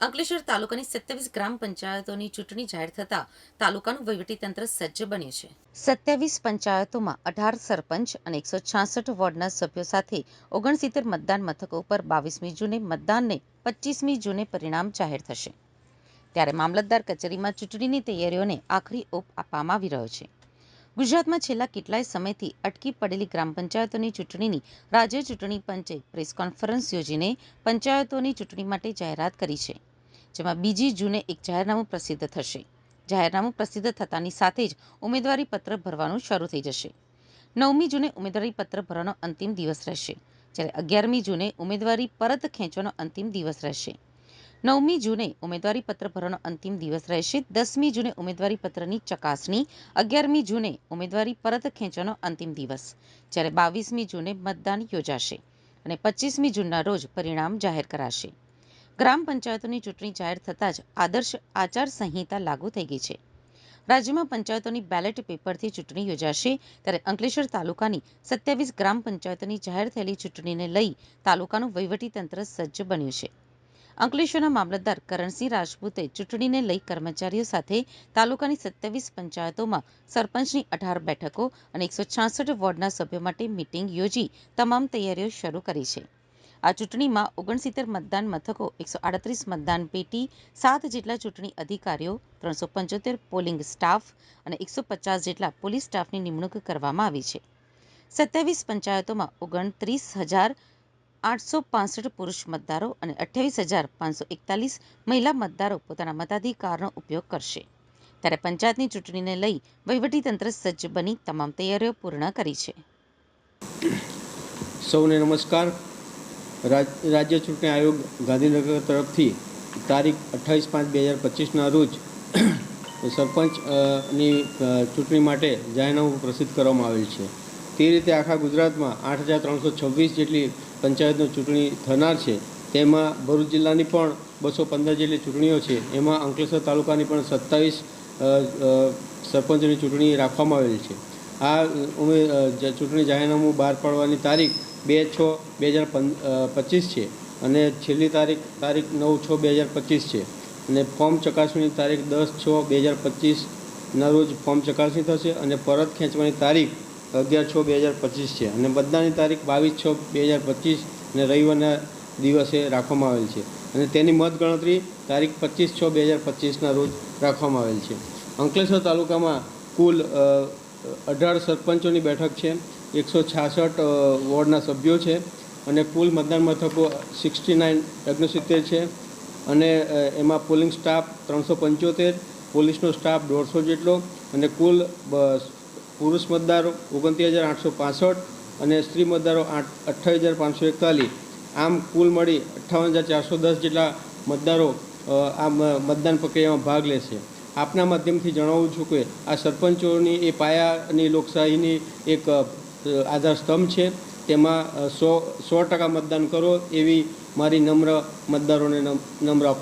અંકલેશ્વર તાલુકાની 27 ગ્રામ પંચાયતોની ચૂંટણી જાહેર થતાં તાલુકાનું વહીવટીતંત્ર સજ્જ બન્યું છે। 27 પંચાયતોમાં 18 સરપંચ અને 166 વોર્ડના સભ્યો સાથે 69 મતદાન મથકો પર 22મી જૂને મતદાનને 25મી જૂને પરિણામ જાહેર થશે। ત્યારે મામલતદાર કચેરીમાં ચૂંટણીની તૈયારીઓને આખરી ઓપ આપવામાં આવી રહ્યો છે। ગુજરાતમાં છેલ્લા કેટલાય સમયથી અટકી પડેલી ગ્રામ પંચાયતોની ચૂંટણીની રાજ્ય ચૂંટણી પંચે પ્રેસ કોન્ફરન્સ યોજીને પંચાયતોની ચૂંટણી માટે જાહેરાત કરી છે, જેમાં 2જી જૂને એક જાહેરનામું પ્રસિદ્ધ થશે। જાહેરનામું પ્રસિદ્ધ થતાની સાથે જ ઉમેદવારી પત્ર ભરવાનું શરૂ થઈ જશે। 9મી જૂને ઉમેદવારી પત્ર ભરવાનો અંતિમ દિવસ રહેશે, જ્યારે 11મી જૂને ઉમેદવારી પરત ખેંચવાનો અંતિમ દિવસ રહેશે। 9મી જૂને ઉમેદવારી પત્ર ભરવાનો અંતિમ દિવસ રહેશે। 10મી જૂને ઉમેદવારી પત્રની ચકાસણી, 11મી જૂને ઉમેદવારી પરત ખેંચવાનો અંતિમ દિવસ, જ્યારે 22મી જૂને મતદાન યોજાશે અને 25મી જૂનના રોજ પરિણામ જાહેર કરાશે। ગ્રામ પંચાયતોની ચૂંટણી જાહેર થતાં જ આદર્શ આચાર સંહિતા લાગુ થઈ ગઈ છે। રાજ્યમાં પંચાયતોની બેલેટ પેપરથી ચૂંટણી યોજાશે, ત્યારે અંકલેશ્વર તાલુકાની 27 ગ્રામ પંચાયતોની જાહેર થયેલી ચૂંટણીને લઈ તાલુકાનું વહીવટીતંત્ર સજ્જ બન્યું છે। અંકલેશ્વરના મામલતદાર કરણસિંહ રાજપૂતે ચૂંટણીને લઈ કર્મચારીઓ સાથે તાલુકાની 27 પંચાયતોમાં સરપંચની 18 બેઠકો અને 166 વોર્ડના સભ્યો માટે મીટિંગ યોજી તમામ તૈયારીઓ શરૂ કરી છે। આ ચૂંટણીમાં 69 મતદાન મથકો, 138 મતદાન પેટી, 7 જેટલા ચૂંટણી અધિકારીઓ, 375 પોલિંગ સ્ટાફ અને 150 જેટલા પોલીસ સ્ટાફની નિમણૂક કરવામાં આવી છે। 27 પંચાયતોમાં 29,865 પુરુષ મતદારો અને 28,541 મહિલા મતદારો પોતાના મતાધિકારનો ઉપયોગ કરશે। ત્યારે પંચાયતની ચૂંટણીને લઈ વહીવટીતંત્ર સજ્જ બની તમામ તૈયારીઓ પૂર્ણ કરી છે। સૌને નમસ્કાર। રાજ્ય ચૂંટણી આયોગ ગાંધીનગર તરફથી તારીખ 28/5/2025ના રોજ સરપંચની ચૂંટણી માટે જાહેરનામું પ્રસિદ્ધ કરવામાં આવેલ છે। તે રીતે આખા ગુજરાતમાં 8,326 જેટલી પંચાયતનો ચૂંટણી થનાર છે। તેમાં ભરૂચ જિલ્લાની પણ 215 જેટલી ચૂંટણીઓ છે। એમાં અંકલેશ્વર તાલુકાની પણ 27 સરપંચોની ચૂંટણી રાખવામાં આવેલ છે। આ ચૂંટણી જાહેરનામું બહાર પાડવાની તારીખ 2/6/2025 છે અને છેલ્લી તારીખ 9/6/2025 છે અને ફોર્મ ચકાસણીની તારીખ 10/6/2025ના રોજ ફોર્મ ચકાસણી થશે અને પરત ખેંચવાની તારીખ 11/6/2025 છે અને મતદાનની તારીખ 22/6/2025 અને રવિવારના દિવસે રાખવામાં આવેલ છે અને તેની મતગણતરી તારીખ 25/6/2025ના રોજ રાખવામાં આવેલ છે। અંકલેશ્વર તાલુકામાં કુલ 18 સરપંચોની બેઠક છે, 166 વોર્ડના સભ્યો છે અને કુલ મતદાન મથકો 69 છે અને એમાં પોલિંગ સ્ટાફ 375, પોલીસનો સ્ટાફ 150 જેટલો અને કુલ પુરુષ મતદારો 29,865 અને સ્ત્રી મતદારો 28,541। આમ કુલ મળી 58,410 જેટલા મતદારો આ મતદાન પ્રક્રિયામાં ભાગ લેશે। આપના માધ્યમથી જણાવું છું કે આ સરપંચોની એ પાયાની લોકશાહીની એક આધાર સ્તંભ છે। તેમાં 100% મતદાન કરો એવી મારી નમ્ર મતદારોને નમ્ર